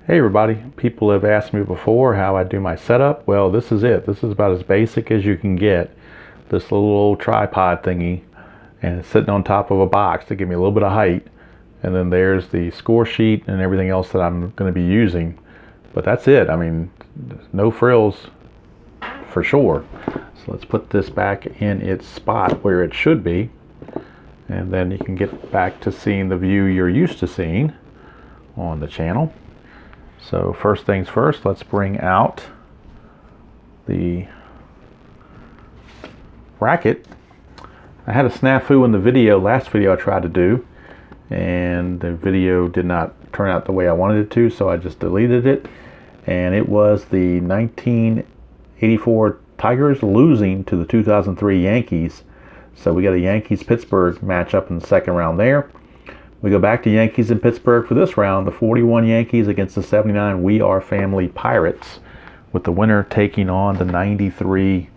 Hey everybody, people have asked me before how I do my setup. Well, this is it. This is about as basic as you can get. This little old tripod thingy, and it's sitting on top of a box to give me a little bit of height. And then there's the score sheet and everything else that I'm going to be using. But that's it. I mean, no frills for sure. So let's put this back in its spot where it should be. And then you can get back to seeing the view you're used to seeing on the channel. So first things first, let's bring out the bracket. I had a snafu in the last video I tried to do, and the video did not turn out the way I wanted it to, so I just deleted it. And it was the 1984 Tigers losing to the 2003 Yankees. So we got a Yankees-Pittsburgh matchup in the second round there. We go back to Yankees in Pittsburgh for this round, the 41 Yankees against the 79 We Are Family Pirates, with the winner taking on the 93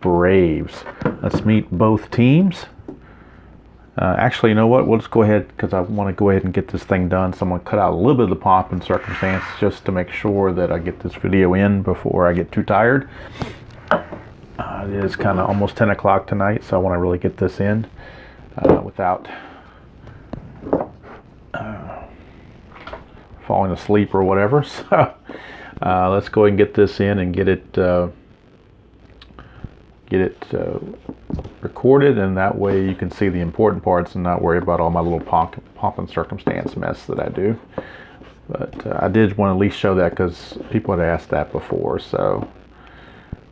Braves. Let's meet both teams. Actually, you know what? We'll just go ahead, because I want to go ahead and get this thing done. So I'm going to cut out a little bit of the pomp and circumstance just to make sure that I get this video in before I get too tired. It is kind of almost 10 o'clock tonight, so I want to really get this in without falling asleep or whatever. So let's go ahead and get this in and get it recorded, and that way you can see the important parts and not worry about all my little pomp and circumstance mess that I do. But I did want to at least show that because people had asked that before. So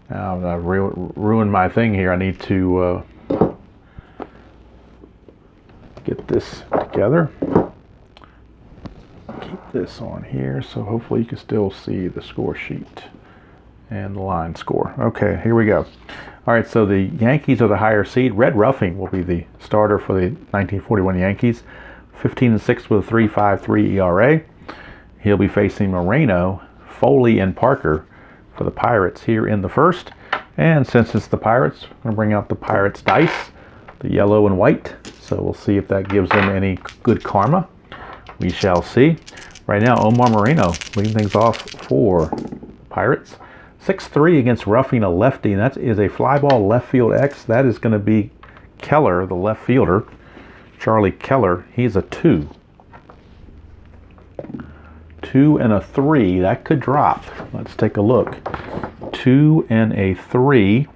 now that I've ruined my thing here, I need to get this together. Keep this on here, so hopefully you can still see the score sheet and the line score. Okay, here we go. All right, so the Yankees are the higher seed. Red Ruffing will be the starter for the 1941 Yankees. 15-6 with a 3.53 ERA. He'll be facing Moreno, Foley, and Parker for the Pirates here in the first. And since it's the Pirates, I'm going to bring out the Pirates dice, the yellow and white. So we'll see if that gives them any good karma. We shall see. Right now, Omar Moreno leading things off for Pirates. 6-3 against Ruffing, a lefty, and that is a fly ball left field X. That is going to be Keller, the left fielder. Charlie Keller, he's a 2. 2 and a 3, that could drop. Let's take a look. 2 and a 3,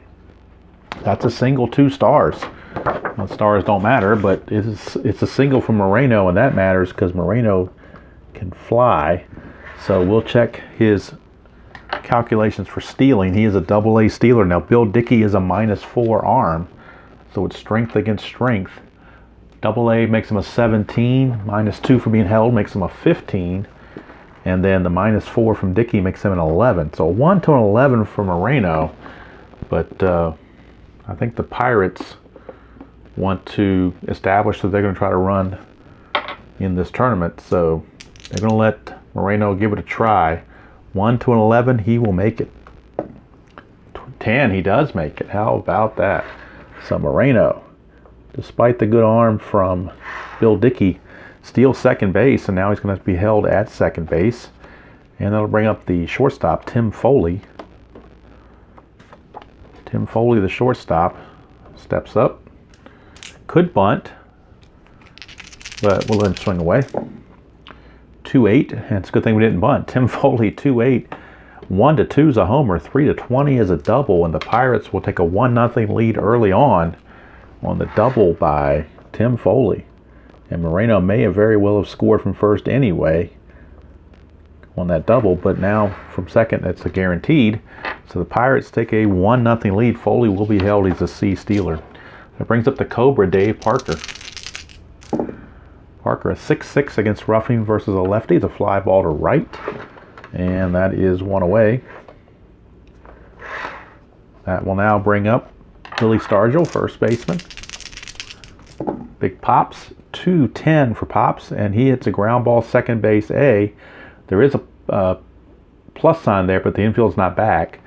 that's a single 2 stars. Well, stars don't matter, but it's a single from Moreno, and that matters because Moreno can fly. So we'll check his calculations for stealing. He is a AA stealer. Now Bill Dickey is a -4 arm, so it's strength against strength. AA makes him a 17, -2 for being held makes him a 15, and then the -4 from Dickey makes him an 11. So 1 to an 11 for Moreno, but I think the Pirates want to establish that they're going to try to run in this tournament, so they're going to let Moreno give it a try. 1 to an 11, he will make it. 10, he does make it. How about that? So Moreno, despite the good arm from Bill Dickey, steals second base, and now he's going to have to be held at second base. And that'll bring up the shortstop, Tim Foley. Tim Foley, the shortstop, steps up. Could bunt, but we'll let him swing away. 2-8, and it's a good thing we didn't bunt. Tim Foley, 2-8. 1-2 is a homer, 3-20 is a double, and the Pirates will take a 1-0 lead early on the double by Tim Foley. And Moreno may have very well have scored from first anyway on that double, but now from second it's a guaranteed. So the Pirates take a 1-0 lead. Foley will be held. He's a C stealer. That brings up the Cobra, Dave Parker. Parker, a 6-6 against Ruffing versus a lefty. The fly ball to right. And that is one away. That will now bring up Billy Stargell, first baseman. Big Pops, 2-10 for Pops, and he hits a ground ball second base A. There is a plus sign there, but the infield's not back.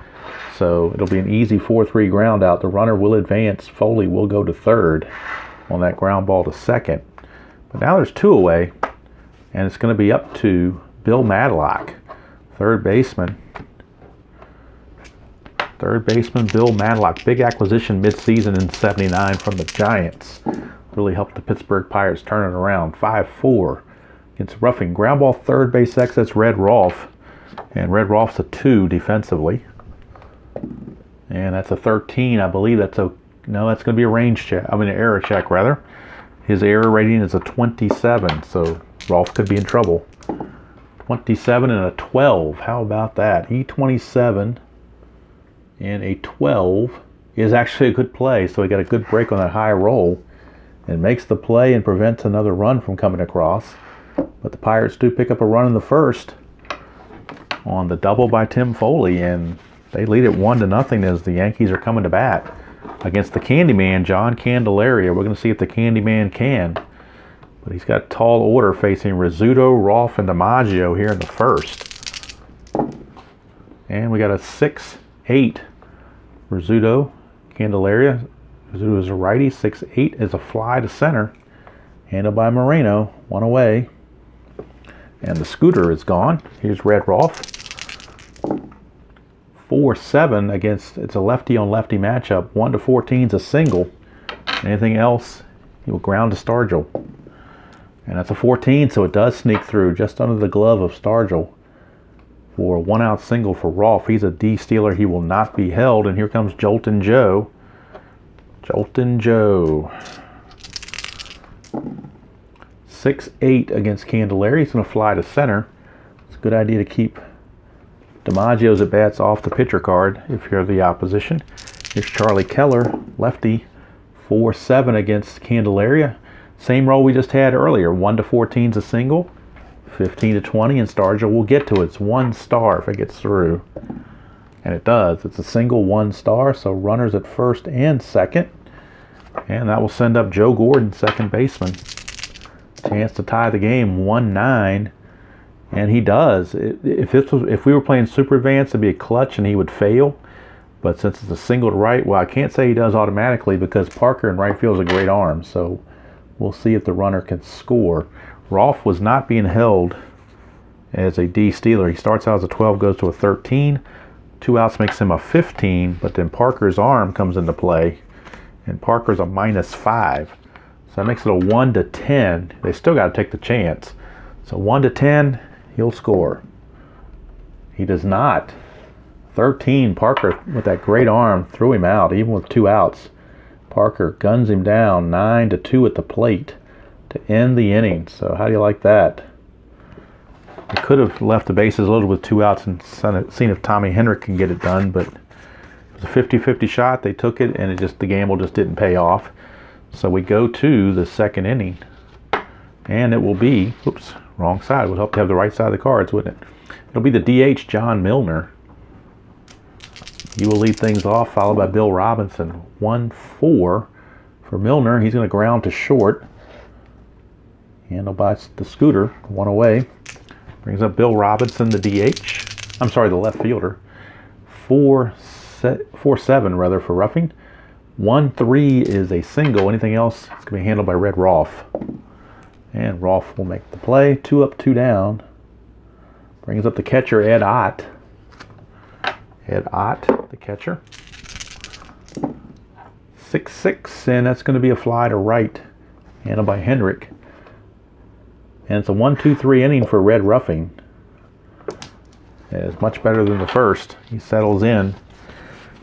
So it'll be an easy 4-3 ground out. The runner will advance. Foley will go to third on that ground ball to second. But now there's 2 away, and it's going to be up to Bill Madlock, third baseman. Third baseman Bill Madlock. Big acquisition mid-season in '79 from the Giants. Really helped the Pittsburgh Pirates turn it around. 5-4 against Roughing. Ground ball third base X, that's Red Rolfe. And Red Rolfe's a 2 defensively. And that's a 13. I believe that's a... No, that's going to be a range check. I mean, an error check, rather. His error rating is a 27, so Rolfe could be in trouble. 27 and a 12. How about that? E27 and a 12 is actually a good play. So he got a good break on that high roll and makes the play and prevents another run from coming across. But the Pirates do pick up a run in the first on the double by Tim Foley, and they lead it 1-0 as the Yankees are coming to bat against the Candyman, John Candelaria. We're going to see if the Candyman can. But he's got tall order facing Rizzuto, Rolfe, and DiMaggio here in the first. And we got a 6-8 Rizzuto, Candelaria. Rizzuto is a righty. 6-8 is a fly to center. Handled by Moreno. 1 away. And the scooter is gone. Here's Red Rolfe. 4-7 against, it's a lefty on lefty matchup. 1-14 is a single. Anything else, he will ground to Stargell. And that's a 14, so it does sneak through just under the glove of Stargell for a 1-out single for Rolfe. He's a D stealer. He will not be held. And here comes Joltin' Joe. Joltin' Joe. 6-8 against Candelaria. He's going to fly to center. It's a good idea to keep DiMaggio's at bats off the pitcher card if you're the opposition. Here's Charlie Keller, lefty. 4-7 against Candelaria. Same roll we just had earlier. 1-14 is a single. 15-20, and Stargell will get to it. It's 1 star if it gets through. And it does. It's a single 1 star, so runners at first and second. And that will send up Joe Gordon, second baseman. Chance to tie the game, 1-9. And he does. If we were playing Super Advanced, it'd be a clutch and he would fail. But since it's a single to right, well, I can't say he does automatically because Parker in right field is a great arm. So we'll see if the runner can score. Rolfe was not being held as a D stealer. He starts out as a 12, goes to a 13. 2 outs makes him a 15, but then Parker's arm comes into play, and Parker's a -5. So that makes it a 1-10. They still got to take the chance. So 1-10, he'll score. He does not. 13, Parker with that great arm threw him out, even with 2 outs. Parker guns him down 9-2 at the plate to end the inning. So how do you like that? They could have left the bases loaded with 2 outs and seen if Tommy Henrich can get it done, but it was a 50-50 shot. They took it, and the gamble just didn't pay off. So we go to the second inning, and it will be, oops, wrong side. It would help to have the right side of the cards, wouldn't it? It'll be the DH, John Milner. He will lead things off, followed by Bill Robinson. 1-4 for Milner. He's going to ground to short. Handled by the scooter, 1 away. Brings up Bill Robinson, the DH. I'm sorry, the left fielder. 4-7 rather for Roughing. 1-3 is a single. Anything else, it's going to be handled by Red Rolfe. And Rolfe will make the play. 2 up, 2 down. Brings up the catcher, Ed Ott. Ed Ott, the catcher. 6-6, and that's going to be a fly to right. Handled by Henrich. And it's a 1-2-3 inning for Red Roughing. It's much better than the first. He settles in.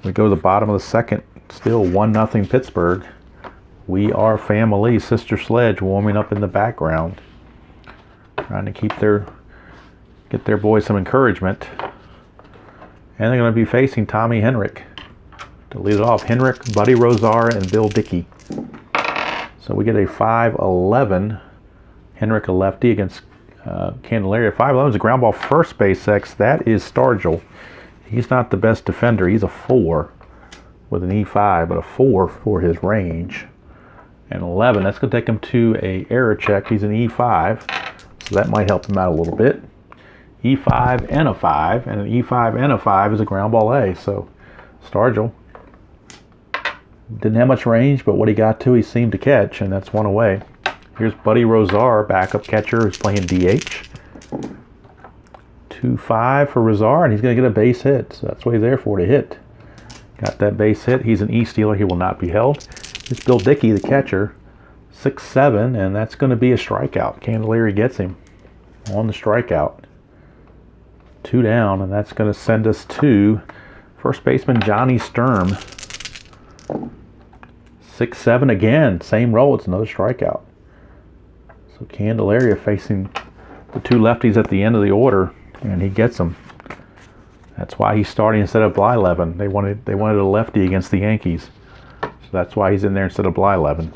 We go to the bottom of the second. Still 1-0 Pittsburgh. We Are Family, Sister Sledge warming up in the background. Trying to get their boys some encouragement. And they're going to be facing Tommy Henrich. To lead it off, Henrich, Buddy Rosar, and Bill Dickey. So we get a 5-11. Henrich, a lefty, against Candelaria. 5-11 is a ground ball first base X. That is Stargell. He's not the best defender. He's a 4 with an E5, but a 4 for his range. And 11, that's going to take him to a error check. He's an E5, so that might help him out a little bit. E5 and a 5, and an E5 and a 5 is a ground ball A. So Stargell didn't have much range, but what he got to, he seemed to catch, and that's 1 away. Here's Buddy Rosar, backup catcher, who's playing DH. 2-5 for Rizar, and he's going to get a base hit. So that's what he's there for, to hit. Got that base hit. He's an E-stealer. He will not be held. It's Bill Dickey, the catcher. 6-7, and that's going to be a strikeout. Candelaria gets him on the strikeout. 2 down, and that's going to send us to first baseman Johnny Sturm. 6-7 again. Same roll. It's another strikeout. So Candelaria facing the 2 lefties at the end of the order, and he gets them. That's why he's starting instead of Blyleven. They wanted a lefty against the Yankees. So that's why he's in there instead of Blyleven.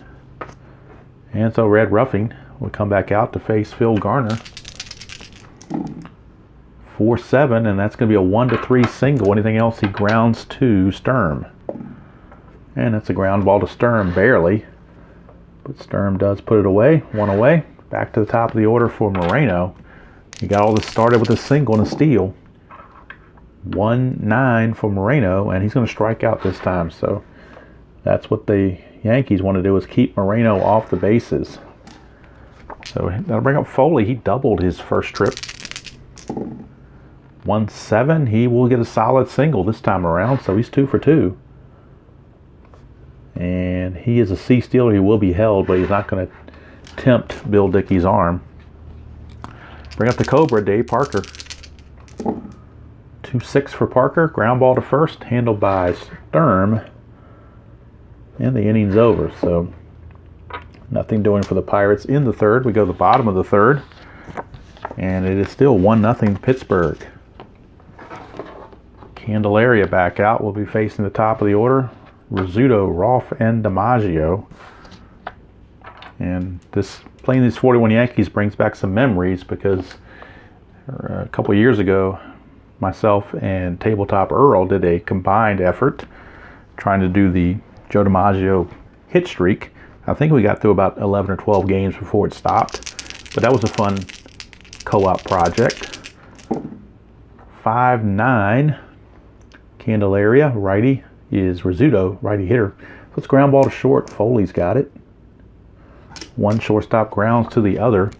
And so Red Ruffing will come back out to face Phil Garner. 4-7, and that's going to be a 1-3 single. Anything else, he grounds to Sturm. And that's a ground ball to Sturm, barely. But Sturm does put it away. 1 away. Back to the top of the order for Moreno. He got all this started with a single and a steal. 1-9 for Moreno, and he's going to strike out this time. So that's what the Yankees want to do, is keep Moreno off the bases. So that'll bring up Foley. He doubled his first trip. 1-7. He will get a solid single this time around, so he's 2 for 2. And he is a C-stealer. He will be held, but he's not going to tempt Bill Dickey's arm. Bring up the Cobra, Dave Parker. 2-6 for Parker. Ground ball to first, handled by Sturm. And the inning's over, so nothing doing for the Pirates in the third. We go to the bottom of the third, and it is still 1-0 Pittsburgh. Candelaria back out. We'll be facing the top of the order. Rizzuto, Rolfe, and DiMaggio. And playing these 41 Yankees brings back some memories, because a couple of years ago, myself and Tabletop Earl did a combined effort trying to do the Joe DiMaggio hit streak. I think we got through about 11 or 12 games before it stopped, but that was a fun co-op project. 5-9 Candelaria, righty, is Rizzuto, righty hitter. Let's ground ball to short. Foley's got it. 1 shortstop grounds to the other.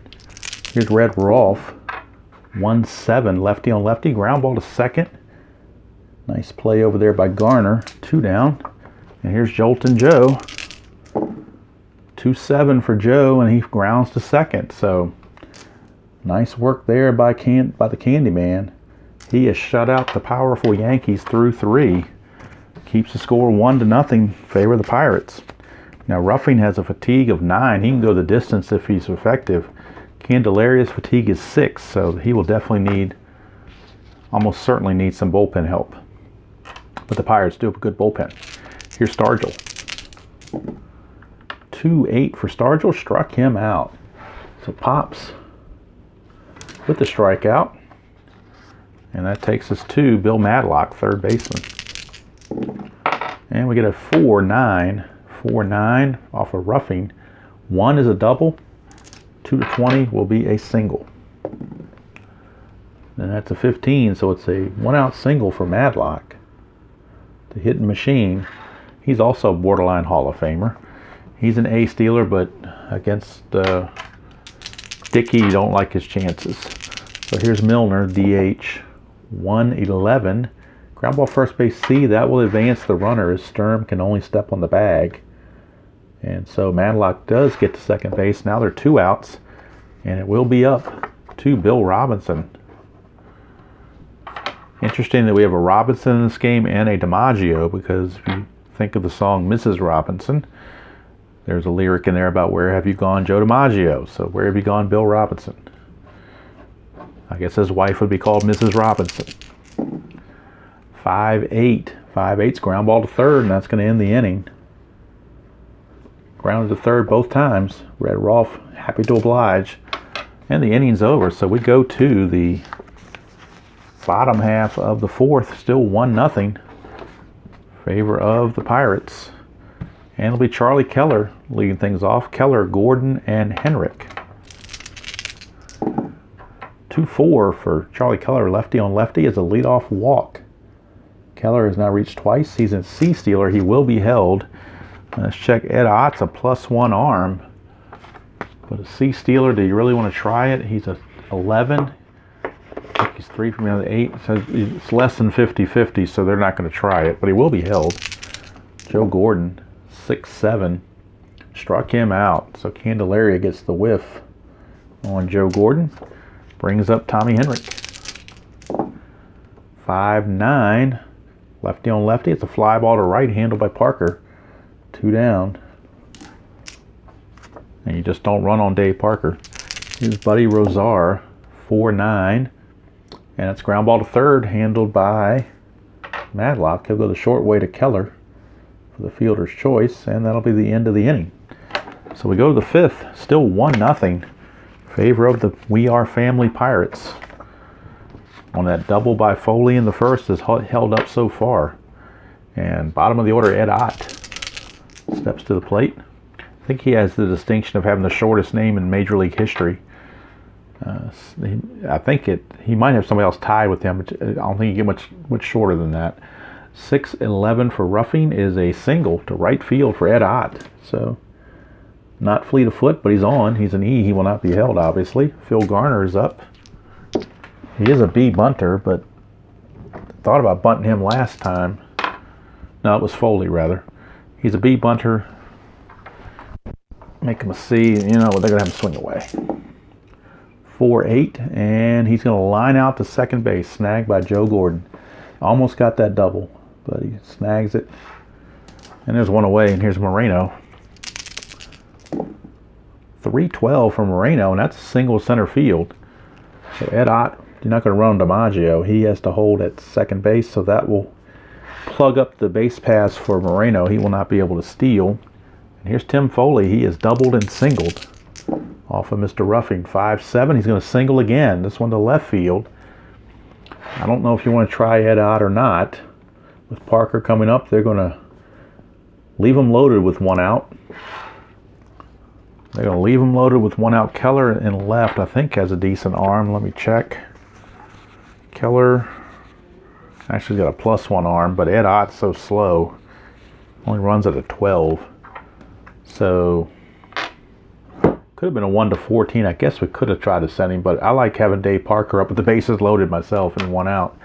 Here's Red Rolfe. 1-7, lefty on lefty. Ground ball to second. Nice play over there by Garner. 2 down. And here's Jolton Joe. 2-7 for Joe, and he grounds to second. So nice work there by the Candyman. He has shut out the powerful Yankees through 3. Keeps the score 1-0 favor of the Pirates. Now Ruffing has a fatigue of 9. He can go the distance if he's effective. Candelaria's fatigue is 6, so he will definitely almost certainly need some bullpen help. But the Pirates do have a good bullpen. Here's Stargell. 2-8 for Stargell, struck him out. So Pops with the strikeout. And that takes us to Bill Madlock, third baseman. And we get a 4-9. 4-9 off of Ruffing. 1 is a double. 2-20 will be a single. And that's a 15, so it's a 1-out single for Madlock. The hitting machine. He's also a borderline Hall of Famer. He's an A-stealer, but against Dickey, you don't like his chances. So here's Milner, DH. 1-11. Ground ball first base C. That will advance the runner, as Sturm can only step on the bag. And so Madlock does get to second base. Now they're 2 outs, and it will be up to Bill Robinson. Interesting that we have a Robinson in this game and a DiMaggio, because if you think of the song Mrs. Robinson, there's a lyric in there about where have you gone, Joe DiMaggio. So where have you gone, Bill Robinson? I guess his wife would be called Mrs. Robinson. 5-8. 5-8's ground ball to third, and that's going to end the inning. Grounded to third both times. Red Rolfe, happy to oblige. And the inning's over, so we go to the bottom half of the fourth. Still 1-0. Favor of the Pirates. And it'll be Charlie Keller leading things off. Keller, Gordon, and Henrik. 2-4 for Charlie Keller, lefty on lefty, as a leadoff walk. Keller has now reached twice. He's a C-stealer. He will be held. Let's check Ed Ott's a +1 arm. But a C-stealer, do you really want to try it? He's a 11. I think He's 3 from the other 8. So it's less than 50-50, so they're not going to try it, but he will be held. Joe Gordon, 6-7. Struck him out, so Candelaria gets the whiff on Joe Gordon. Brings up Tommy Henrik. 5-9. Lefty on lefty. It's a fly ball to right, handled by Parker. 2 down. And you just don't run on Dave Parker. Here's Buddy Rosar, 4-9. And it's ground ball to third, handled by Madlock. He'll go the short way to Keller for the fielder's choice, and that'll be the end of the inning. So we go to the 5th, still 1-0. Favor of the We Are Family Pirates. On that double by Foley in the first is held up so far. And bottom of the order, Ed Ott steps to the plate. I think he has the distinction of having the shortest name in Major League history. I think he might have somebody else tied with him, but I don't think you get much shorter than that. 6-11 for roughing is a single to right field for Ed Ott. So not fleet of foot, but he's on. He's an E. He will not be held, obviously. Phil Garner is up. He is a B bunter, but thought about bunting him last time. No, it was Foley, rather. He's a B bunter. Make him a C. You know, they're going to have him swing away. 4-8, and he's going to line out to second base. Snagged by Joe Gordon. Almost got that double, but he snags it. And there's one away, and here's Moreno. 3-12 from Moreno, and that's a single center field. So Ed Ott, you're not going to run DiMaggio. He has to hold at second base, so that will plug up the base pass for Moreno. He will not be able to steal. And here's Tim Foley. He is doubled and singled off of Mr. Ruffing. 5-7. He's going to single again. This one to left field. I don't know if you want to try Ed Ott or not. With Parker coming up, they're going to leave him loaded with 1 out. They're going to leave him loaded with 1 out. Keller in left, I think, has a decent arm. Let me check. Keller actually got a +1 arm, but Ed Ott's so slow. Only runs at a 12. So, could have been a 1-14. I guess we could have tried to send him, but I like having Dave Parker up with the bases loaded myself and 1 out.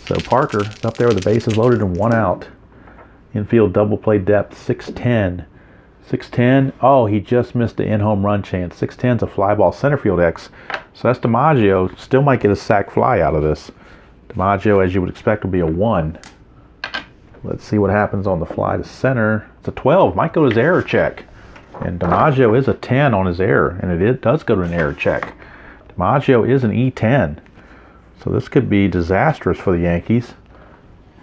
So Parker is up there with the bases loaded and 1 out. Infield double play depth, 6-10. 6-10. Oh, he just missed the in-home run chance. 6-10's a fly ball center field X. So that's DiMaggio. Still might get a sac fly out of this. DiMaggio, as you would expect, will be a 1. Let's see what happens on the fly to center. It's a 12. Might go to his error check. And DiMaggio is a 10 on his error. And it does go to an error check. DiMaggio is an E10. So this could be disastrous for the Yankees.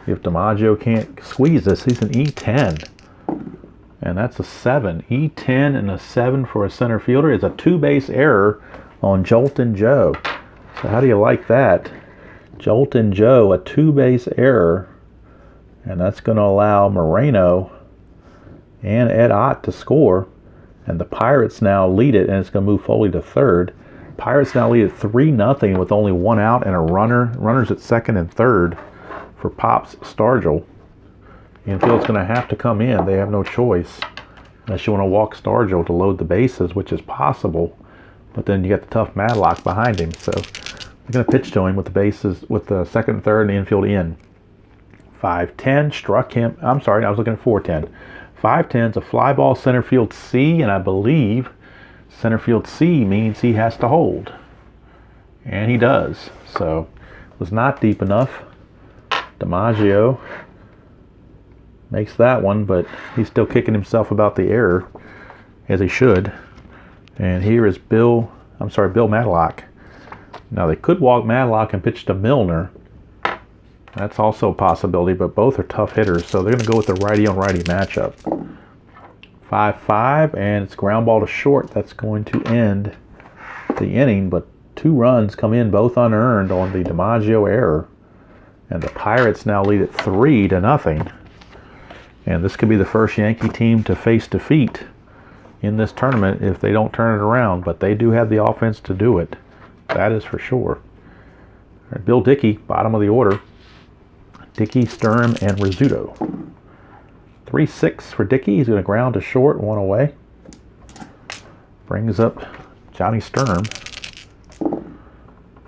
If DiMaggio can't squeeze this, he's an E10. And that's a 7. E10 and a 7 for a center fielder is a 2-base error on Joltin' Joe. So how do you like that? Joltin' Joe, a 2-base error. And that's going to allow Moreno and Ed Ott to score. And the Pirates now lead it, and it's going to move Foley to third. Pirates now lead it 3-0 with only 1 out and a runner. Runners at second and third for Pops Stargell. Infield's going to have to come in. They have no choice unless you want to walk Stargell to load the bases, which is possible. But then you got the tough Madlock behind him. So they're going to pitch to him with the bases, with the second and third and the infield in. 5-10 struck him. I'm sorry, I was looking at 4-10. 5-10's a fly ball center field C, and I believe center field C means he has to hold. And he does. So it was not deep enough. DiMaggio makes that one, but he's still kicking himself about the error, as he should. And here is Bill Madlock. Now they could walk Madlock and pitch to Milner. That's also a possibility, but both are tough hitters, so they're going to go with the righty-on-righty matchup. 5-5, and it's ground ball to short. That's going to end the inning, but 2 runs come in, both unearned, on the DiMaggio error. And the Pirates now lead it 3-0. And this could be the first Yankee team to face defeat in this tournament if they don't turn it around. But they do have the offense to do it. That is for sure. All right, Bill Dickey, bottom of the order. Dickey, Sturm, and Rizzuto. 3-6 for Dickey. He's going to ground to short, 1 away. Brings up Johnny Sturm.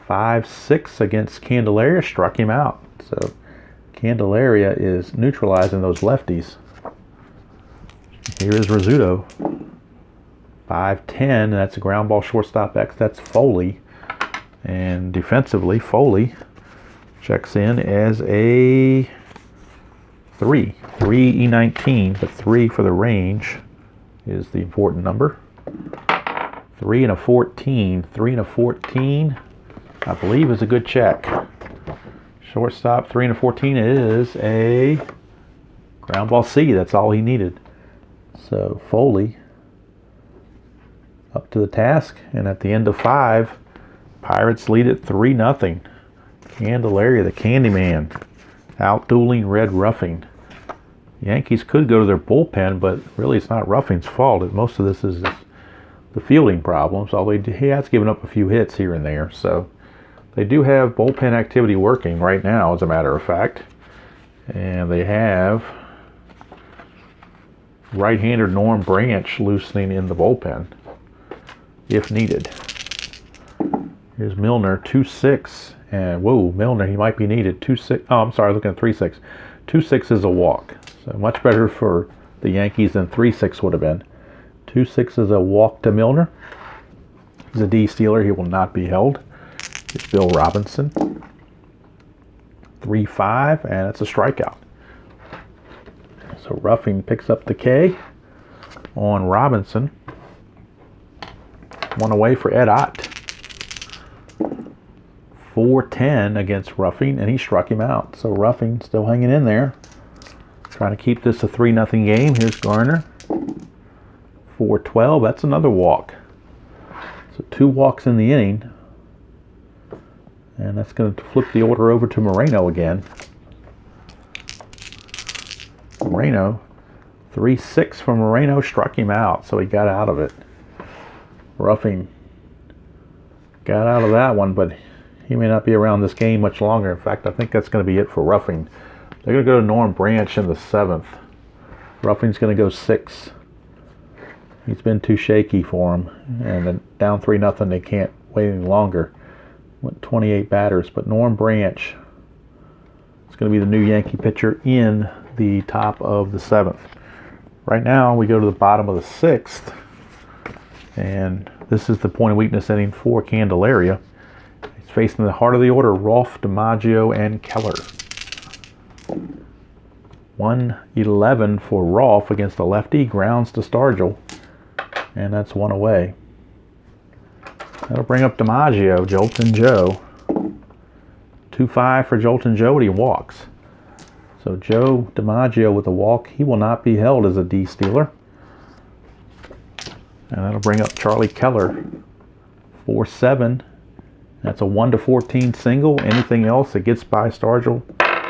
5-6 against Candelaria, struck him out. So Candelaria is neutralizing those lefties. Here is Rizzuto. 5-10, that's a ground ball shortstop X. That's Foley. And defensively, Foley checks in as a 3 E19, but 3 for the range is the important number. 3 and a 14. 3 and a 14, I believe, is a good check. Shortstop, 3 and a 14 is a ground ball C. That's all he needed. So Foley up to the task, and at the end of 5, Pirates lead it 3-0. Candelaria, the Candyman, out-dueling Red Ruffing. Yankees could go to their bullpen, but really it's not Ruffing's fault. Most of this is the fielding problems, although he has given up a few hits here and there. So they do have bullpen activity working right now, as a matter of fact. And they have right-hander Norm Branch loosening in the bullpen, if needed. Here's Milner, 2-6. And whoa, Milner, he might be needed. 2-6. Oh, I'm sorry, looking at 3-6. 2-6 is a walk. So much better for the Yankees than 3-6 would have been. 2-6 is a walk to Milner. He's a D stealer. He will not be held. It's Bill Robinson. 3-5, and it's a strikeout. So Ruffing picks up the K on Robinson. 1 away for Ed Ott. 4-10 against Ruffing, and he struck him out. So Ruffing still hanging in there, trying to keep this a 3-0 game. Here's Garner. 4-12, that's another walk. So 2 walks in the inning. And that's going to flip the order over to Moreno again. Moreno, 3-6 for Moreno, struck him out, so he got out of it. Ruffing got out of that one, but he may not be around this game much longer. In fact, I think that's going to be it for Ruffing. They're going to go to Norm Branch in the 7th. Ruffing's going to go 6. He's been too shaky for him. And then down 3-0, they can't wait any longer. Went 28 batters, but Norm Branch is going to be the new Yankee pitcher in the top of the 7th. Right now, we go to the bottom of the 6th. And this is the point of weakness inning for Candelaria. He's facing the heart of the order, Rolfe, DiMaggio, and Keller. 1-11 for Rolfe against the lefty, grounds to Stargell, and that's 1 away. That'll bring up DiMaggio, Joltin' Joe. 2-5 for Joltin' Joe, and he walks. So Joe DiMaggio with a walk, he will not be held as a D stealer. And that'll bring up Charlie Keller. 4-7. That's a 1-14 single. Anything else that gets by Stargell,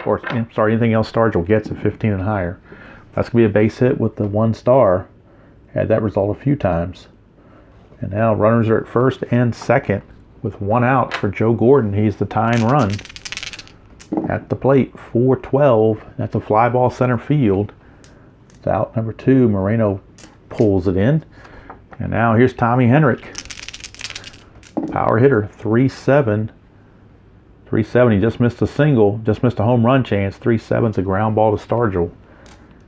or anything else Stargell gets at 15 and higher. That's going to be a base hit with the 1 star. Had that result a few times. And now runners are at first and second with 1 out for Joe Gordon. He's the tying run at the plate. 4-12. That's a fly ball center field. It's out number 2. Moreno pulls it in. And now here's Tommy Henrich. Power hitter, 3-7. 3-7, he just missed a single, just missed a home run chance. 3-7's a ground ball to Stargell.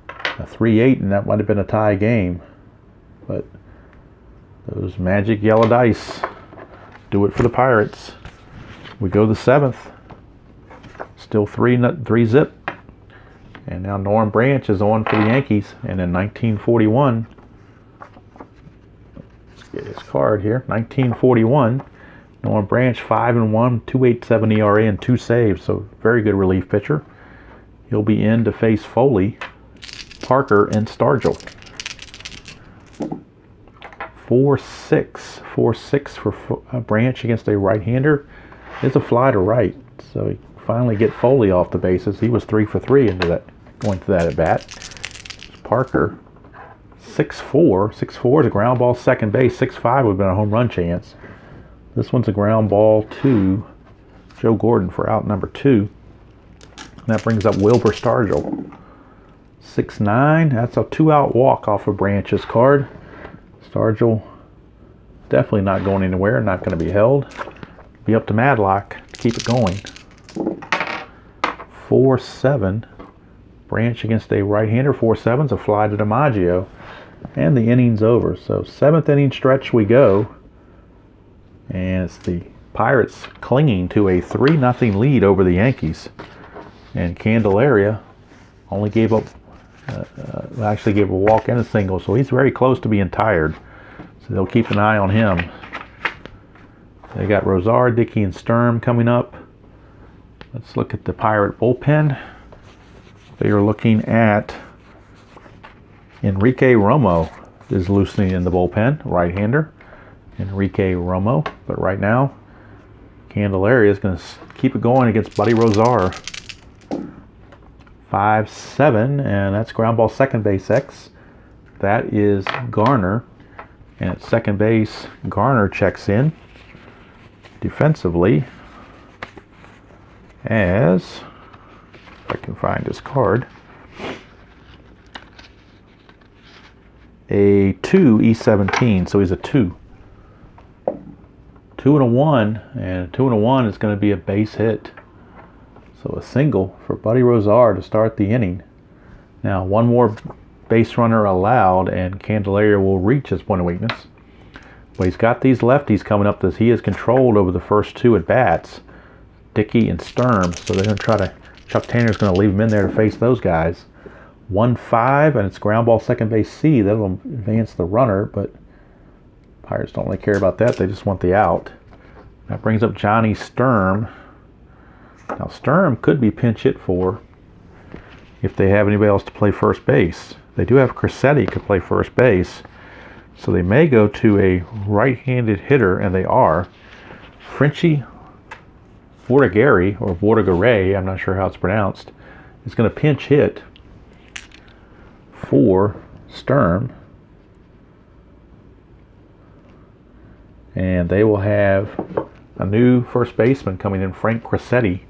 A 3-8, and that might have been a tie game. But those magic yellow dice do it for the Pirates. We go to the 7th. Still 3-zip. And now Norm Branch is on for the Yankees. And in 1941, let's get his card here. 1941, Norm Branch 5-1, 2.87 ERA and 2 saves. So very good relief pitcher. He'll be in to face Foley, Parker, and Stargell. 4-6. 4-6 for Branch against a right-hander. It's a fly to right. So he finally get Foley off the bases. He was 3 for 3 into that, going to that at bat. Parker, 6-4. 6-4 is a ground ball second base. 6-5 would have been a home run chance. This one's a ground ball to Joe Gordon for out number 2. And that brings up Wilbur Stargell. 6-9. That's a 2-out walk off of Branch's card. Stargell definitely not going anywhere, not going to be held. Be up to Madlock to keep it going. 4-7. Branch against a right-hander. 4-7's a fly to DiMaggio. And the inning's over. So 7th inning stretch we go. And it's the Pirates clinging to a 3-0 lead over the Yankees. And Candelaria only gave up, actually gave a walk and a single. So he's very close to being tired. So they'll keep an eye on him. They got Rosar, Dickey, and Sturm coming up. Let's look at the Pirate bullpen. They are looking at Enrique Romo is loosening in the bullpen, right-hander. Enrique Romo. But right now, Candelaria is going to keep it going against Buddy Rosar. 5-7, and that's ground ball second base X. That is Garner. And at second base, Garner checks in defensively as, if I can find his card, a 2 E17, so he's a 2. 2 and a 1, and 2 and a 1 is going to be a base hit. So a single for Buddy Rosar to start the inning. Now one more base runner allowed, and Candelaria will reach his point of weakness. But he's got these lefties coming up that he has controlled over the first 2 at bats, Dickey and Sturm. So they're going to try to, Chuck Tanner's going to leave him in there to face those guys. 1-5, and it's ground ball second base C. That'll advance the runner, but Pirates don't really care about that. They just want the out. That brings up Johnny Sturm. Now Sturm could be pinch hit for if they have anybody else to play first base. They do have Crissetti could play first base. So they may go to a right-handed hitter, and they are. Frenchie Vortigare, or Vortigare, I'm not sure how it's pronounced, is going to pinch hit for Sturm. And they will have a new first baseman coming in. Frank Crissetti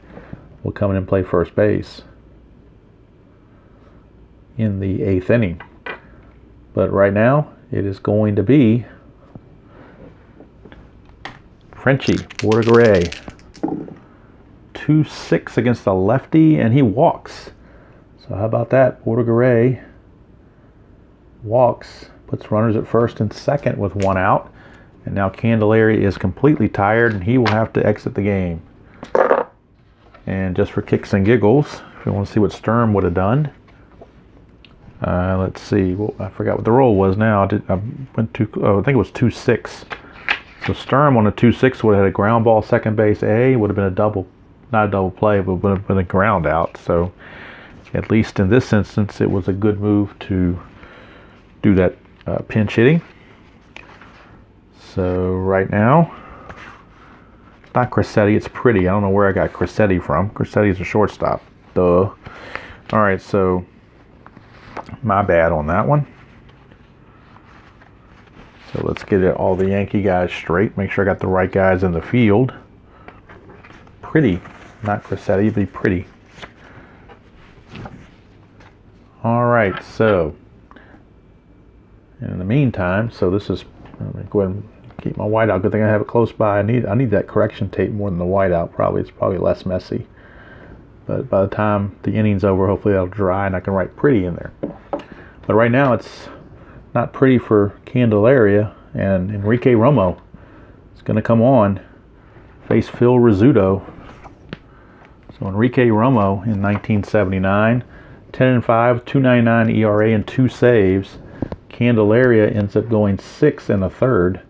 will come in and play first base in the 8th inning. But right now, it is going to be Frenchie Vortigare. 2-6 against the lefty, and he walks. So how about that? Vortigare walks, puts runners at first and second with 1 out. And now Candelaria is completely tired, and he will have to exit the game. And just for kicks and giggles, if you want to see what Sturm would have done, let's see. Well, I forgot what the roll was now. I think it was 2-6. So Sturm on a 2-6 would have had a ground ball second base A. Would have been a double, not a double play, but would have been a ground out. So at least in this instance, it was a good move to do that pinch hitting. So right now, it's not Crissetti, it's Pretty. I don't know where I got Crissetti from. Crissetti is a shortstop. Duh. All right, so my bad on that one. So let's get all the Yankee guys straight. Make sure I got the right guys in the field. Pretty, not Crissetti, but Pretty. All right, so in the meantime, so this is, let me go ahead and keep my whiteout. Good thing I have it close by. I need that correction tape more than the whiteout. Probably it's probably less messy. But by the time the inning's over, hopefully that'll dry and I can write Pretty in there. But right now it's not pretty for Candelaria, and Enrique Romo is going to come on, face Phil Rizzuto. So Enrique Romo in 1979, 10-5, 2.99 ERA and 2 saves. Candelaria ends up going 6 1/3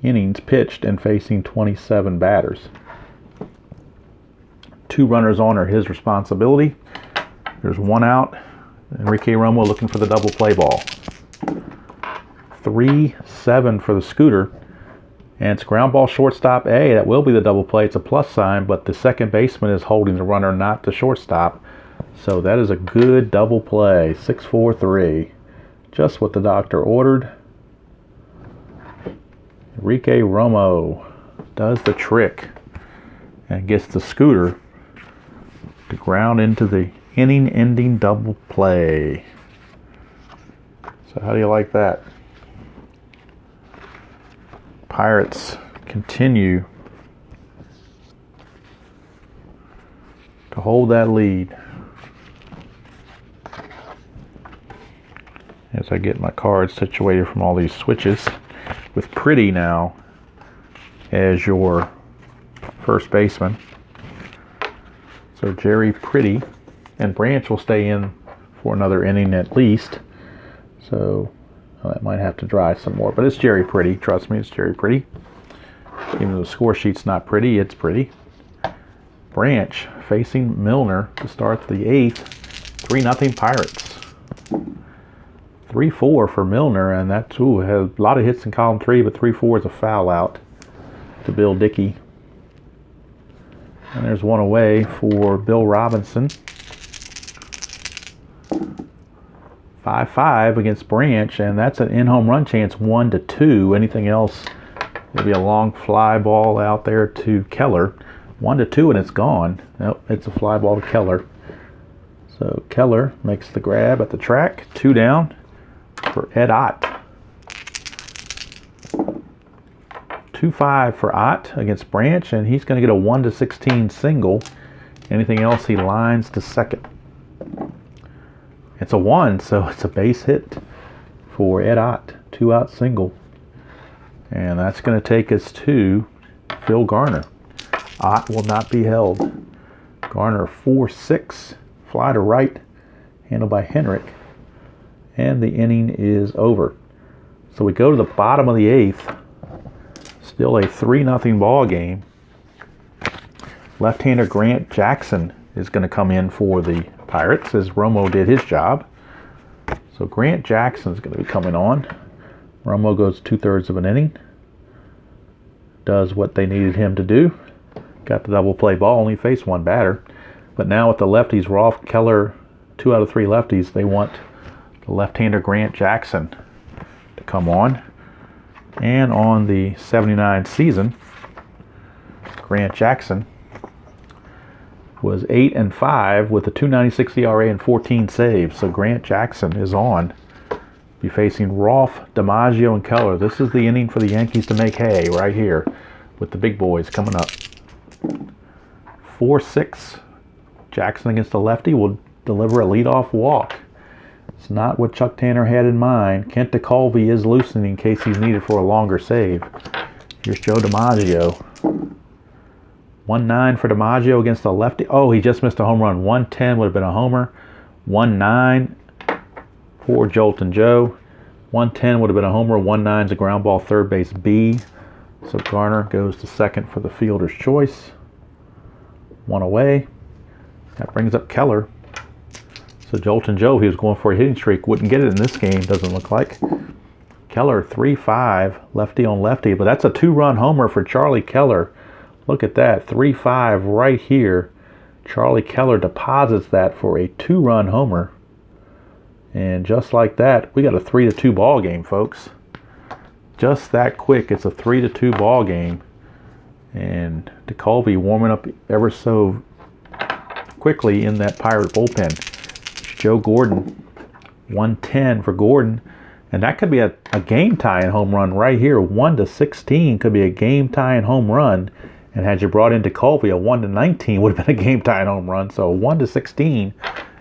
innings pitched and facing 27 batters. 2 runners on are his responsibility. There's 1 out. Enrique Romo looking for the double play ball. 3-7 for the scooter. And it's ground ball shortstop A. That will be the double play. It's a plus sign, but the second baseman is holding the runner, not the shortstop. So that is a good double play. 6-4-3. Just what the doctor ordered. Enrique Romo does the trick and gets the scooter to ground into the inning-ending double play. So how do you like that? Pirates continue to hold that lead as I get my cards situated from all these switches, with Pretty now as your first baseman. So Jerry Pretty, and Branch will stay in for another inning at least. So that might have to dry some more, but it's Jerry Pretty. Trust me, it's Jerry Pretty. Even though the score sheet's not pretty, it's pretty. Branch facing Milner to start the 8th. 3-0 Pirates. 3-4 for Milner, and that too has a lot of hits in column 3, but 3-4 is a foul out to Bill Dickey. And there's one away for Bill Robinson. 5-5 against Branch, and that's an in-home run chance 1-2. Anything else, maybe a long fly ball out there to Keller. 1-2 and it's gone. Nope, it's a fly ball to Keller. So Keller makes the grab at the track. 2 down for Ed Ott. 2-5 for Ott against Branch, and he's going to get a 1-16 single. Anything else, he lines to second. It's a 1, so it's a base hit for Ed Ott. 2-out single. And that's going to take us to Phil Garner. Ott will not be held. Garner 4-6. Fly to right. Handled by Henrik. And the inning is over. So we go to the bottom of the 8th. Still a 3-0 ball game. Left-hander Grant Jackson is going to come in for the Pirates as Romo did his job. So Grant Jackson is going to be coming on. Romo goes 2/3 of an inning. Does what they needed him to do. Got the double play ball, only faced one batter. But now with the lefties, Rolf, Keller, 2 out of 3 lefties, they want the left-hander Grant Jackson to come on. And on the 79 season, Grant Jackson was 8-5 with a 2.96 ERA and 14 saves. So Grant Jackson is on. Be facing Rolf, DiMaggio, and Keller. This is the inning for the Yankees to make hay right here with the big boys coming up. 4-6. Jackson against the lefty will deliver a leadoff walk. It's not what Chuck Tanner had in mind. Kent DeColvey is loosening in case he's needed for a longer save. Here's Joe DiMaggio. 1-9 for DiMaggio against the lefty. Oh, he just missed a home run. 1-10 would have been a homer. 1-9. Poor Jolton Joe. 1-10 would have been a homer. 1-9 is a ground ball, third base B. So Garner goes to second for the fielder's choice. 1 away. That brings up Keller. So Jolton Joe, if he was going for a hitting streak, wouldn't get it in this game, doesn't look like. Keller 3-5, lefty on lefty, but that's a 2-run homer for Charlie Keller. Look at that, 3-5 right here. Charlie Keller deposits that for a 2-run homer. And just like that, we got a 3-2 ball game, folks. Just that quick, it's a 3-2 ball game. And DeColvey warming up ever so quickly in that Pirate bullpen. Joe Gordon, 1-10 for Gordon. And that could be a game-tying home run right here. 1-16 could be a game-tying home run. And had you brought in DeColvey, a 1-19 would have been a game-tying home run. So 1-16,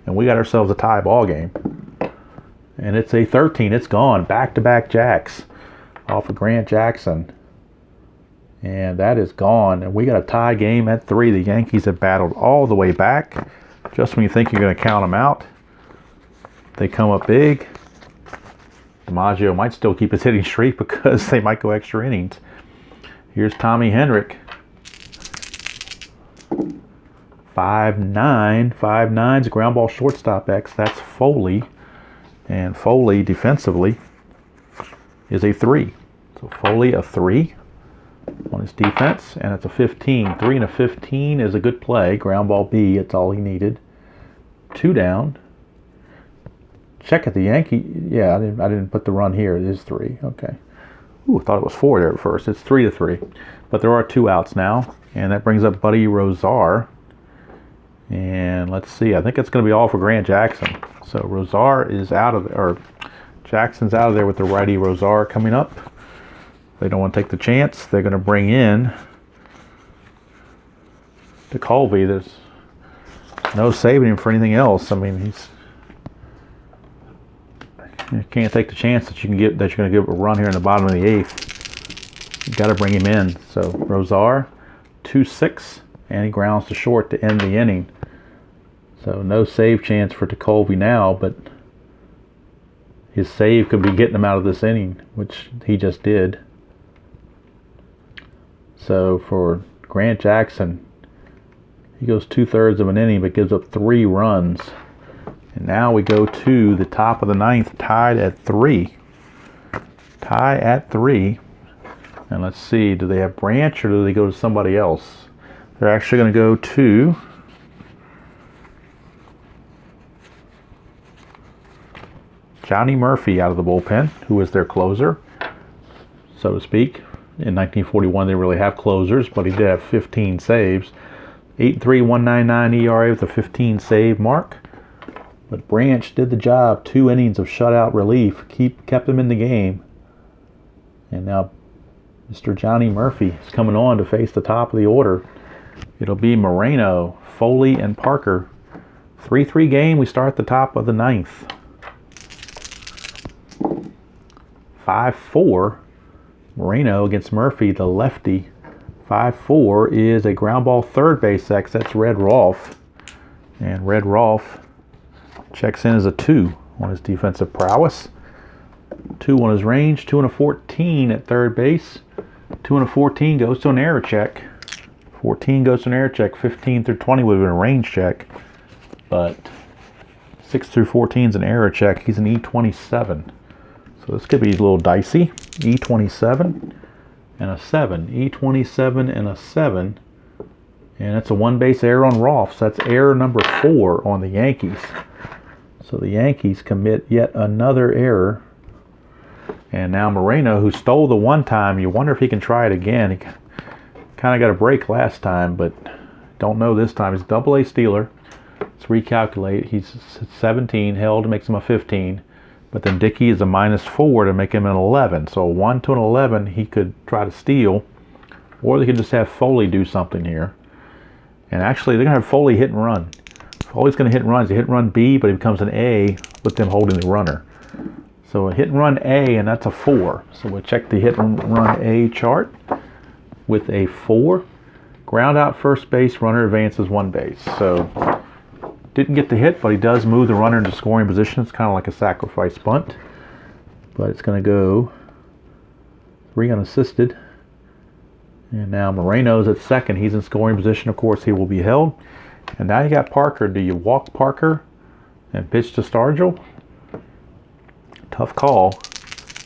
and we got ourselves a tie ball game. And it's a 13. It's gone. Back-to-back jacks off of Grant Jackson. And that is gone. And we got a tie game at 3. The Yankees have battled all the way back. Just when you think you're going to count them out, they come up big. DiMaggio might still keep his hitting streak because they might go extra innings. Here's Tommy Henrik. 5-9. 5-9's a ground ball shortstop X. That's Foley. And Foley defensively is a 3. So Foley a 3 on his defense. And it's a 15. 3 and a 15 is a good play. Ground ball B. It's all he needed. 2 down. Check at the Yankee. Yeah, I didn't put the run here. It is 3. Okay. Ooh, I thought it was 4 there at first. It's 3-3. But there are 2 outs now. And that brings up Buddy Rosar. And let's see. I think it's going to be all for Grant Jackson. So Rosar is out of there. Or Jackson's out of there with the righty Rosar coming up. They don't want to take the chance. They're going to bring in Colby. There's no saving him for anything else. I mean, you can't take the chance that you're going to give a run here in the bottom of the 8th. You got to bring him in. So Rosar, 2-6, and he grounds to short to end the inning. So no save chance for Colby now, but his save could be getting him out of this inning, which he just did. So for Grant Jackson, he goes 2/3 of an inning, but gives up 3 runs. And now we go to the top of the 9th, tied at 3. Tie at 3. And let's see, do they have Branch or do they go to somebody else? They're actually going to go to Johnny Murphy out of the bullpen, who is their closer, so to speak. In 1941, they really have closers, but he did have 15 saves. 8.3, 1.99 ERA with a 15 save mark. But Branch did the job. 2 innings of shutout relief. Kept them in the game. And now Mr. Johnny Murphy is coming on to face the top of the order. It'll be Moreno, Foley, and Parker. 3-3 game. We start at the top of the 9th. 5-4. Moreno against Murphy, the lefty. 5-4 is a ground ball third base X. That's Red Rolfe. And Red Rolfe checks in as a 2 on his defensive prowess. 2 on his range. 2 and a 14 at third base. 2 and a 14 goes to an error check. 14 goes to an error check. 15 through 20 would have been a range check. But 6 through 14 is an error check. He's an E27. So this could be a little dicey. E27 and a 7. E27 and a 7. And that's a 1 base error on Rolfe. So that's error number 4 on the Yankees. So the Yankees commit yet another error. And now Moreno, who stole the one time, you wonder if he can try it again. He kind of got a break last time, but don't know this time. He's double-A stealer. Let's recalculate. He's 17, held makes him a 15. But then Dickey is a -4 to make him an 11. So a 1 to an 11, he could try to steal. Or they could just have Foley do something here. And actually, they're going to have Foley hit and run. Foley's going to hit and run. He's a hit and run B, but he becomes an A with them holding the runner. So a hit and run A, and that's a 4. So we'll check the hit and run A chart with a 4. Ground out first base, runner advances 1 base. So didn't get the hit, but he does move the runner into scoring position. It's kind of like a sacrifice bunt. But it's going to go 3 unassisted. And now Moreno's at second. He's in scoring position. Of course, he will be held. And now you got Parker. Do you walk Parker and pitch to Stargell? Tough call.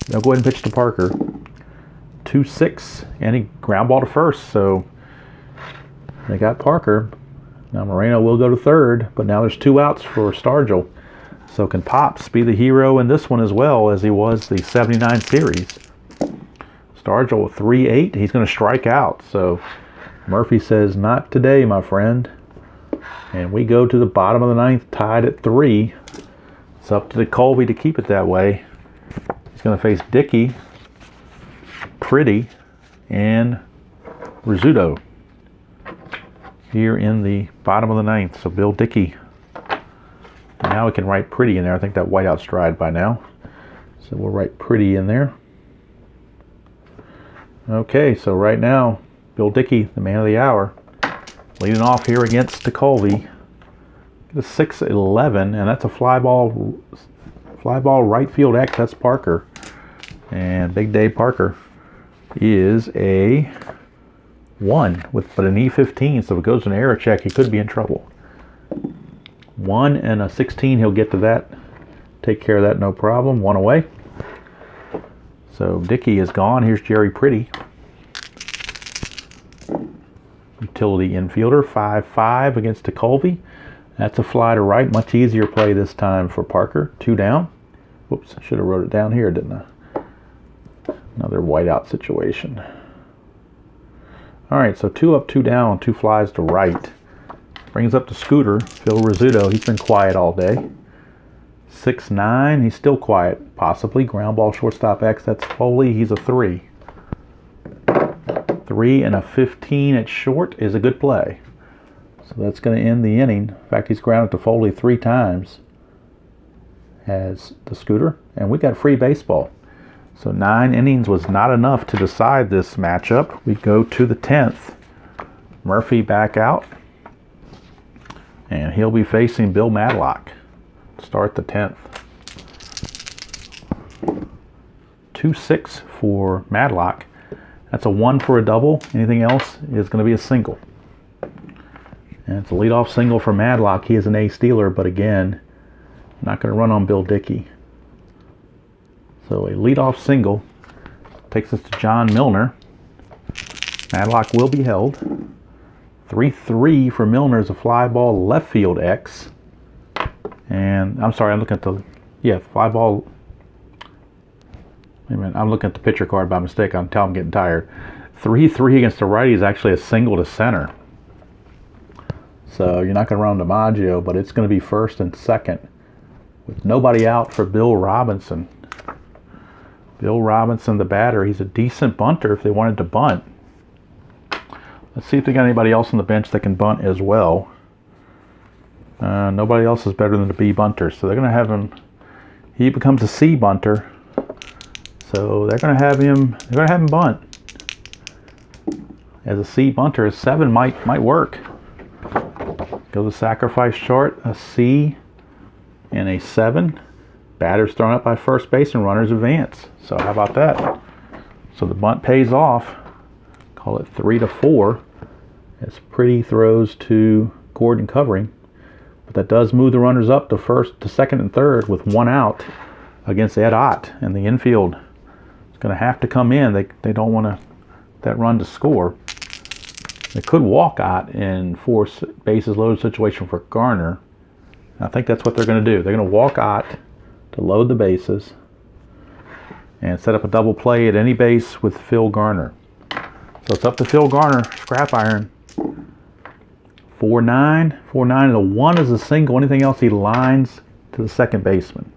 They'll go ahead and pitch to Parker. 2-6. And he ground ball to first. So they got Parker. Now Moreno will go to third, but now there's 2 outs for Stargell. So can Pops be the hero in this one as well as he was the 79 series? Stargell with 3-8. He's going to strike out. So Murphy says, not today, my friend. And we go to the bottom of the 9th, tied at 3. It's up to Colby to keep it that way. He's going to face Dickey, Pretty, and Rizzuto here in the bottom of the 9th. So Bill Dickey. Now we can write Pretty in there. I think that whiteout stride by now. So we'll write Pretty in there. Okay, so right now, Bill Dickey, the man of the hour, leading off here against Colby. The 6-11, and that's a fly ball right field X. That's Parker. And Big Dave Parker is a 1 but an E15, so if it goes to an error check, he could be in trouble. 1 and a 16, he'll get to that. Take care of that, no problem. 1 away. So Dickey is gone. Here's Jerry Pretty. Utility infielder, 5-5 against Colby. That's a fly to right. Much easier play this time for Parker. 2 down. Whoops, I should have wrote it down here, didn't I? Another whiteout situation. All right, so 2 up, 2 down, 2 flies to right. Brings up the Scooter, Phil Rizzuto. He's been quiet all day. 6-9, he's still quiet, possibly. Ground ball, shortstop X, that's Foley. He's a 3. 3 and a 15 at short is a good play. So that's going to end the inning. In fact, he's grounded to Foley 3 times as the Scooter, and we got free baseball. So 9 innings was not enough to decide this matchup. We go to the 10th. Murphy back out, and he'll be facing Bill Madlock to start the 10th. 2-6 for Madlock. That's a 1 for a double. Anything else is going to be a single. And it's a leadoff single for Madlock. He is an ace dealer, but again, not going to run on Bill Dickey. So a leadoff single takes us to John Milner. Madlock will be held. 3-3 for Milner is a fly ball left field X. And I'm sorry, I'm looking at the fly ball. Wait a minute, I'm looking at the pitcher card by mistake. I'm getting tired. 3-3 against the righty is actually a single to center. So you're not going to run DiMaggio, but it's going to be first and second with nobody out for Bill Robinson. Bill Robinson, the batter, he's a decent bunter if they wanted to bunt. Let's see if they got anybody else on the bench that can bunt as well. Nobody else is better than the B bunter, so they're going to have him. He becomes a C bunter, so they're going to have him. They're going to have him bunt as a C bunter. A 7 might work. Go to the sacrifice chart. A C and a 7. Batters thrown up by first base and runners advance. So how about that? So the bunt pays off. Call it 3-4 as Pretty throws to Gordon covering. But that does move the runners up to first, to second, and third with 1 out against Ed Ott. And the infield is going to have to come in. They don't want that run to score. They could walk Ott and force bases loaded situation for Garner. And I think that's what they're going to do. They're going to walk Ott to load the bases and set up a double play at any base with Phil Garner. So it's up to Phil Garner, scrap iron. 4-9, 4-9, and a 1 is a single. Anything else, he lines to the second baseman.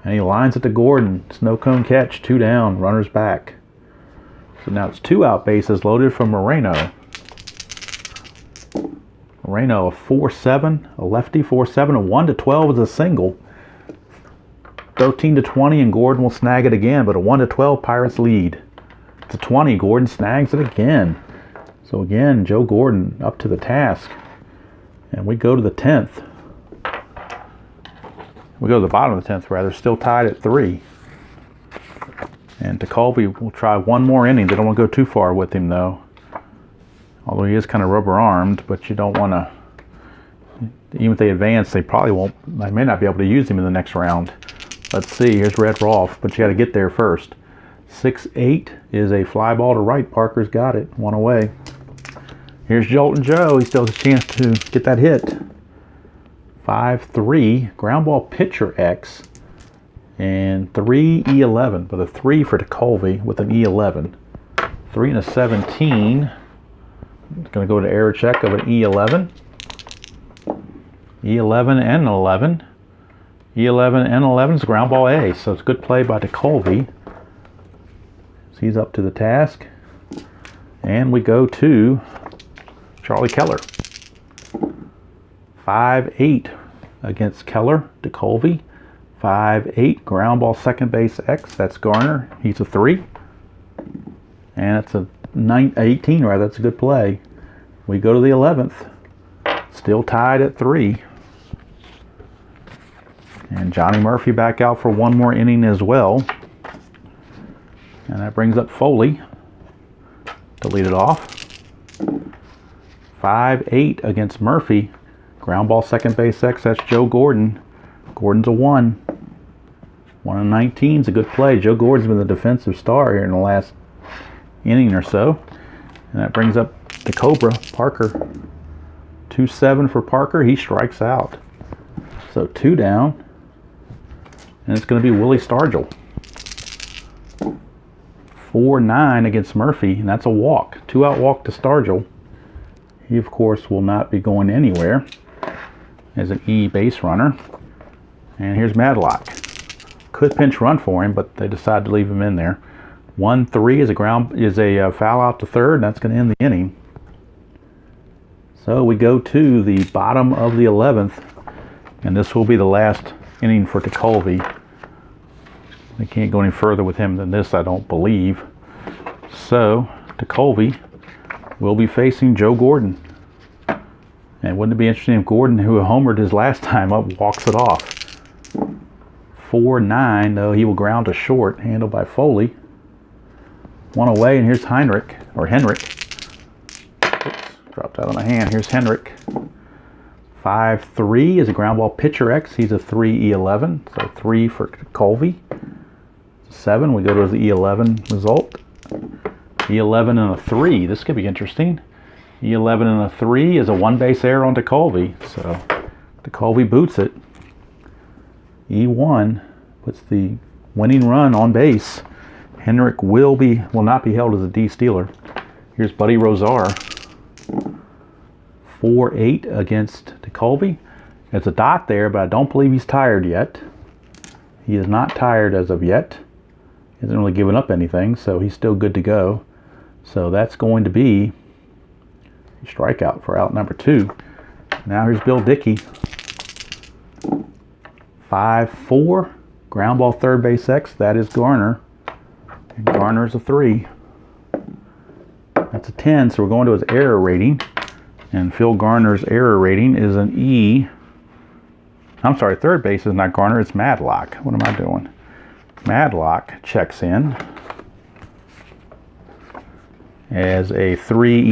And he lines it to Gordon. Snow cone catch, 2 down, runners back. So now it's 2 out bases loaded from Moreno. Moreno, a 4-7, a lefty, 4-7, a 1-12 is a single. 13-20, and Gordon will snag it again, but a 1-12 Pirates lead. It's a 20, Gordon snags it again. So again, Joe Gordon up to the task. And we go to the 10th. We go to the bottom of the 10th, rather, still tied at 3. And DeColvey will try one more inning. They don't want to go too far with him, though. Although he is kind of rubber-armed, but you don't want to... Even if they advance, they probably won't... They may not be able to use him in the next round. Let's see, here's Red Rolfe, but you got to get there first. 6-8 is a fly ball to right. Parker's got it, 1 away. Here's Joltin' Joe. He still has a chance to get that hit. 5-3, ground ball pitcher X. And 3 E11, but a 3 for DeColvey with an E11. 3 and a 17. It's going to go to error check of an E11. E11 and an 11. E11 and 11 is ground ball A, so it's a good play by DeColvey. So he's up to the task. And we go to Charlie Keller. 5-8 against Keller, DeColvey. 5-8, ground ball second base X, that's Garner. He's a 3. And it's a 18, right? That's a good play. We go to the 11th. Still tied at 3. And Johnny Murphy back out for one more inning as well. And that brings up Foley to lead it off. 5-8 against Murphy. Ground ball second base X, that's Joe Gordon. Gordon's a 1. 1-19 is a good play. Joe Gordon's been the defensive star here in the last inning or so. And that brings up the Cobra, Parker. 2-7 for Parker. He strikes out. So 2 down. And it's going to be Willie Stargell. 4-9 against Murphy, and that's a walk. 2-out walk to Stargell. He, of course, will not be going anywhere as an E base runner. And here's Madlock. Could pinch run for him, but they decide to leave him in there. 1-3 is a foul out to third, and that's going to end the inning. So we go to the bottom of the 11th, and this will be the last inning for Tekulve. They can't go any further with him than this, I don't believe. So Tekulve will be facing Joe Gordon. And wouldn't it be interesting if Gordon, who homered his last time up, walks it off. 4-9, though he will ground to short, handled by Foley. One away, and here's Henrik. Oops, dropped out of my hand. Here's Henrik. 5-3 is a ground ball. Pitcher X, he's a 3-E11, so 3 for Tekulve. 7, we go to the E11 result. E11 and a 3, this could be interesting. E11 and a 3 is a 1-base error on Tekulve, so Tekulve boots it. E1 puts the winning run on base. Henrik will not be held as a D stealer. Here's Buddy Rozar. 4-8 against Tekulve. There's a dot there, but I don't believe he's tired yet. He is not tired as of yet. He hasn't really given up anything, so he's still good to go. So that's going to be a strikeout for out number 2. Now here's Bill Dickey. 5-4, ground ball third base X. That is Garner. And Garner's a 3. That's a 10, so we're going to his error rating. And Phil Garner's error rating is an E. I'm sorry, third base is not Garner, it's Madlock. What am I doing? Madlock checks in as a 3